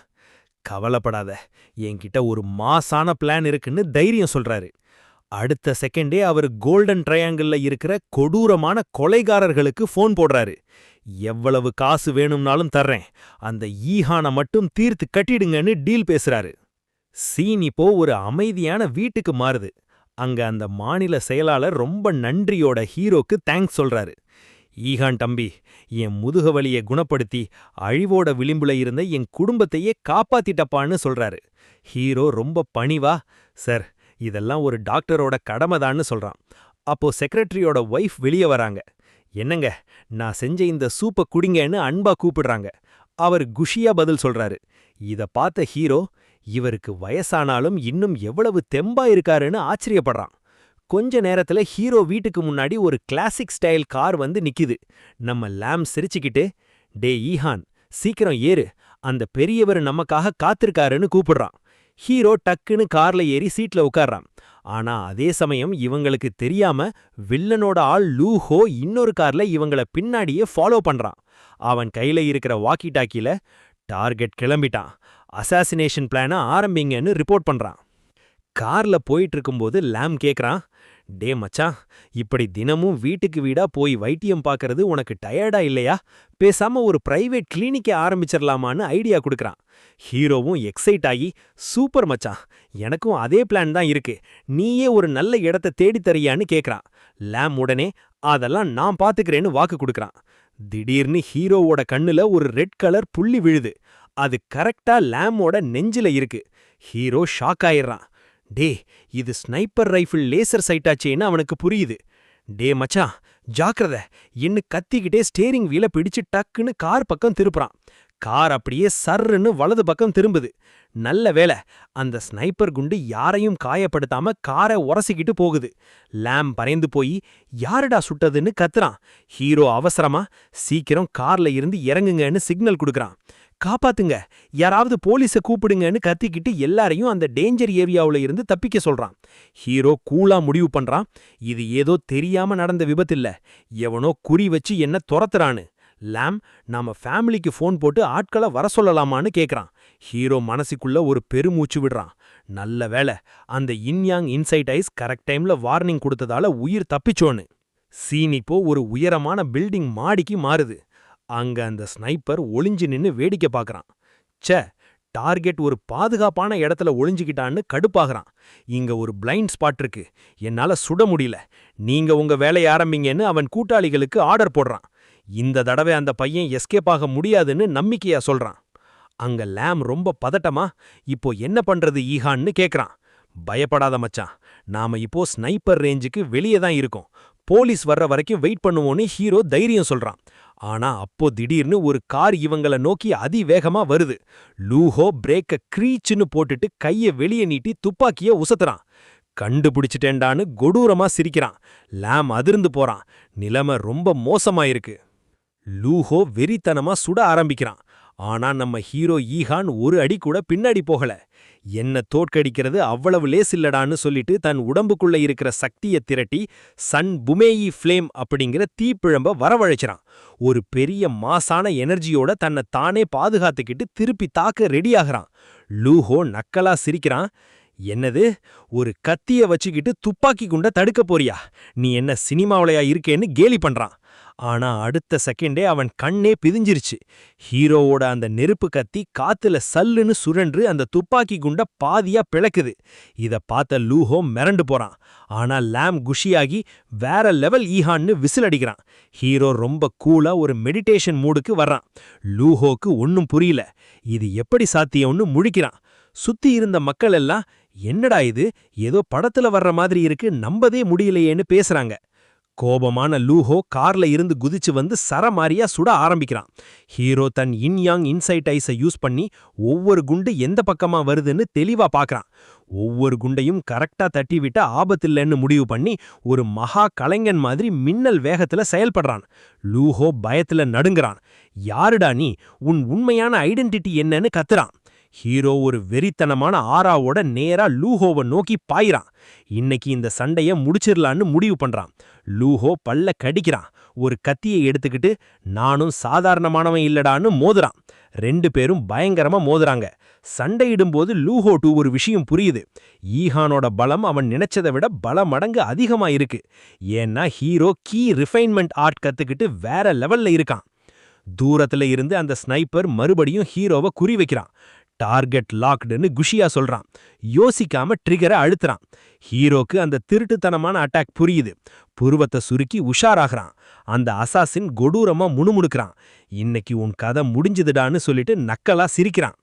கவலைப்படாத, என்கிட்ட ஒரு மாசான பிளான் இருக்குன்னு தைரியம் சொல்றாரு. அடுத்த செகண்டே அவர் கோல்டன் ட்ரையாங்கிள்ல இருக்கிற கொடூரமான கொலைகாரர்களுக்கு ஃபோன் போடுறாரு. எவ்வளவு காசு வேணும்னாலும் தர்றேன், அந்த ஈஹானை மட்டும் தீர்த்து கட்டிடுங்கன்னு டீல் பேசுறாரு. சீன் இப்போ ஒரு அமைதியான வீட்டுக்கு மாறுது. அங்க அந்த மாநில செயலாளர் ரொம்ப நன்றியோட ஹீரோக்கு தேங்க்ஸ் சொல்றாரு. ஈஹான் தம்பி, என் முதுகவலியை குணப்படுத்தி அழிவோட விளிம்புல இருந்த என் குடும்பத்தையே காப்பாத்திட்டப்பான்னு சொல்றாரு. ஹீரோ ரொம்ப பணிவா, சார் இதெல்லாம் ஒரு டாக்டரோட கடமைதான்னு சொல்றான். அப்போ செக்ரட்டரியோட ஒய்ஃப் வெளியே வராங்க. என்னங்க, நான் செஞ்ச இந்த சூப்பை குடிங்கன்னு அன்பா கூப்பிடுறாங்க. அவர் குஷியா பதில் சொல்றாரு. இத பார்த்த ஹீரோ, இவருக்கு வயசானாலும் இன்னும் எவ்வளவு தெம்பா இருக்காருன்னு ஆச்சரியப்படுறான். கொஞ்ச நேரத்துல ஹீரோ வீட்டுக்கு முன்னாடி ஒரு கிளாசிக் ஸ்டைல் கார் வந்து நிக்குது. நம்ம லாம் சிரிச்சுக்கிட்டு, டே ஈஹான், சீக்கிரம் ஏறு, அந்த பெரியவர் நமக்காக காத்திருக்காருன்னு கூப்பிடுறான். ஹீரோ டக்குன்னு கார்ல ஏறி சீட்ல உட்கார்றான். ஆனா அதே சமயம் இவங்களுக்கு தெரியாம வில்லனோட ஆள் லூ ஹோ இன்னொரு கார்ல இவங்கள பின்னாடியே ஃபாலோ பண்றான். அவன் கையில இருக்கிற வாக்கி டாக்கில, டார்கெட் கிளம்பிட்டான், அசாசினேஷன் பிளான ஆரம்பிங்கன்னு ரிப்போர்ட் பண்றான். கார்ல போயிட்டு இருக்கும்போது லாம் கேக்குறான், டே மச்சான், இப்படி தினமும் வீட்டுக்கு வீடா போய் வைத்தியம் பார்க்கறது உனக்கு டயர்டா இல்லையா? பேசாம ஒரு பிரைவேட் கிளினிக்கே ஆரம்பிச்சிடலாமான்னு ஐடியா கொடுக்கறான். ஹீரோவும் எக்ஸைட் ஆகி, சூப்பர் மச்சான், எனக்கும் அதே பிளான் தான் இருக்கு, நீயே ஒரு நல்ல இடத்த தேடி தரியான்னு கேக்குறான். லாம் உடனே, அதெல்லாம் நான் பாத்துக்கிறேன்னு வாக்கு கொடுக்கறான். திடீர்னு ஹீரோவோட கண்ணுல ஒரு ரெட் கலர் புள்ளி விழுது. அது கரெக்டா லாமோட நெஞ்சில இருக்கு. ஹீரோ ஷாக் ஆயிடுறான். டே, இது ஸ்னைப்பர் ரைஃபிள் லேசர் சைட்டாச்சேன்னு அவனுக்கு புரியுது. டே மச்சான், ஜாக்கிரத, என்ன கத்திக்கிட்டே ஸ்டேரிங் வீல பிடிச்சு டக்குன்னு கார் பக்கம் திருப்புறான். கார் அப்படியே சர்ருன்னு வலது பக்கம் திரும்புது. நல்ல வேளை, அந்த ஸ்னைப்பர் குண்டு யாரையும் காயப்படுத்தாம காரை உரசிக்கிட்டு போகுது. லாம் பறைந்து போய், யாருடா சுட்டதுன்னு கத்துறான். ஹீரோ அவசரமா, சீக்கிரம் கார்ல இருந்து இறங்குங்கன்னு சிக்னல் கொடுக்கறான். காப்பாத்துங்க, யாராவது போலீஸை கூப்பிடுங்கன்னு கத்திக்கிட்டு எல்லாரையும் அந்த டேஞ்சர் ஏரியாவுல இருந்து தப்பிக்க சொல்றான். ஹீரோ கூலா முடிவு பண்றான், இது ஏதோ தெரியாம நடந்த விபத்தில்ல, எவனோ குறி வச்சு என்ன துரத்துறான்னு. லாம், நாம ஃபேமிலிக்கு ஃபோன் போட்டு ஆட்களை வர சொல்லலாமான்னு கேக்குறான். ஹீரோ மனசுக்குள்ள ஒரு பெருமூச்சு விடுறான். நல்ல வேளை, அந்த இன்யாங் இன்சைட் ஐஸ் கரெக்ட் டைம்ல வார்னிங் கொடுத்ததால உயிர் தப்பிச்சோன்னு. சீன் இப்போ ஒரு உயரமான பில்டிங் மாடிக்கு மாறுது. அங்க அந்த ஸ்னைப்பர் ஒளிஞ்சு நின்னு வேடிக்கை பார்க்கறான். ச்சே, டார்கெட் ஒரு பாதுகாப்பான இடத்துல ஒளிஞ்சுக்கிட்டான்னு கடுப்பாகிறான். இங்க ஒரு பிளைண்ட் ஸ்பாட் இருக்கு, என்னால சுட முடியல, நீங்க உங்க வேலைய ஆரம்பிங்கன்னு அவன் கூட்டாளிகளுக்கு ஆர்டர் போடுறான். இந்த தடவை அந்த பையன் எஸ்கேப் ஆக முடியாதுன்னு நம்பிக்கையா சொல்றான். அங்க லாம் ரொம்ப பதட்டமா, இப்போ என்ன பண்றது ஈஹான்னு கேக்குறான். பயப்படாத மச்சான், நாம இப்போ ஸ்னைப்பர் ரேஞ்சுக்கு வெளியே தான் இருக்கோம், போலீஸ் வர்ற வரைக்கும் வெயிட் பண்ணுவோன்னு ஹீரோ தைரியம் சொல்றான். ஆனா அப்போ திடீர்னு ஒரு கார் இவங்கள நோக்கி அதிவேகமா வருது. லூஹோ பிரேக்க க்ரீச்சுன்னு போட்டுட்டு கைய வெளியே நீட்டி துப்பாக்கிய உசத்துறான். கண்டுபிடிச்சிட்டேன்டான்னு கொடூரமா சிரிக்கிறான். லாம் அதிர்ந்து போறான். நிலைமை ரொம்ப மோசமாயிருக்கு. லூஹோ வெறித்தனமா சுட ஆரம்பிக்கிறான். ஆனா நம்ம ஹீரோ ஈஹான் ஒரு அடி கூட பின்னாடி போகல. என்ன தோற்கடிக்கிறது அவ்வளவு லேசில்லடான்னு சொல்லிட்டு தன் உடம்புக்குள்ள இருக்கிற சக்தியை திரட்டி சன் புமேயி ஃப்ளேம் அப்படிங்கிற தீப்பிழம்ப வரவழைச்சான். ஒரு பெரிய மாசான எனர்ஜியோட தன்னை தானே பாதுகாத்துக்கிட்டு திருப்பி தாக்க ரெடியாகிறான். லூஹோ நக்கலா சிரிக்கிறான். என்னது, ஒரு கத்திய வச்சுக்கிட்டு துப்பாக்கி குண்ட தடுக்க போறியா? நீ என்ன சினிமாவளையா இருக்கேன்னு கேலி பண்றான். ஆனா அடுத்த செகண்டே அவன் கண்ணே பிதிஞ்சிருச்சு. ஹீரோவோட அந்த நெருப்பு கத்தி காத்துல சல்லுன்னு சுழன்று அந்த துப்பாக்கி குண்ட பாதியா பிளக்குது. இத பார்த்த லூஹோ மிரண்டு போறான். ஆனா லாம் குஷியாகி வேற லெவல் ஈஹான்னு விசில் அடிக்கிறான். ஹீரோ ரொம்ப கூலா ஒரு மெடிடேஷன் மூடுக்கு வர்றான். லூஹோக்கு ஒன்னும் புரியல. இது எப்படி சாத்தியம்னு முழிக்கிறான். சுத்தி இருந்த மக்கள் எல்லாம், என்னடா இது, ஏதோ படத்துல வர்ற மாதிரி இருக்கு, நம்பதே முடியலையேன்னு பேசுறாங்க. கோபமான லூஹோ கார்ல இருந்து குதிச்சு வந்து சரமாரியா சுட ஆரம்பிக்கிறான். ஹீரோ தன் இன்யாங் இன்சைட் ஐஸை யூஸ் பண்ணி ஒவ்வொரு குண்டு எந்த பக்கமா வருதுன்னு தெளிவா பார்க்கறான். ஒவ்வொரு குண்டையும் கரெக்டா தட்டி விட்டா ஆபத்தில்லைன்னு முடிவு பண்ணி ஒரு மகா கலைஞன் மாதிரி மின்னல் வேகத்துல செயல்படுறான். லூஹோ பயத்துல நடுங்குறான். யாருடா நீ, உன் உண்மையான ஐடென்டிட்டி என்னன்னு கத்துறான். ஹீரோ ஒரு வெறித்தனமான ஆராவோட நேரா லூஹோவை நோக்கி பாயிறான். இன்னைக்கு இந்த சண்டைய முடிச்சிடலான்னு முடிவு பண்றான். லூஹோ பல்ல கடிக்கிறான். ஒரு கத்தியை எடுத்துக்கிட்டு, நானும் சாதாரணமானவன் இல்லடான்னு மோதுறான். ரெண்டு பேரும் பயங்கரமா மோதுறாங்க. சண்டையிடும்போது லூஹோட்டு ஒரு விஷயம் புரியுது. ஈஹானோட பலம் அவன் நினைச்சதை விட பல மடங்கு அதிகமா இருக்கு. ஏன்னா ஹீரோ கீ ரிஃபைன்மெண்ட் ஆர்ட் கத்துக்கிட்டு வேற லெவல்ல இருக்கான். தூரத்துல இருந்து அந்த ஸ்னைப்பர் மறுபடியும் ஹீரோவை குறி வைக்கிறான். டார்கெட் லாக்டுன்னு குஷியா சொல்றான். யோசிக்காம ட்ரிகரை அழுத்துறான். ஹீரோக்கு அந்த திருட்டுத்தனமான அட்டாக் புரியுது. புருவத்தை சுருக்கி உஷாராகிறான். அந்த அசாசின் கொடூரமா முணுமுணுக்கிறான். இன்னைக்கு உன் கதை முடிஞ்சுதுடான்னு சொல்லிட்டு நக்கலா சிரிக்கிறான்.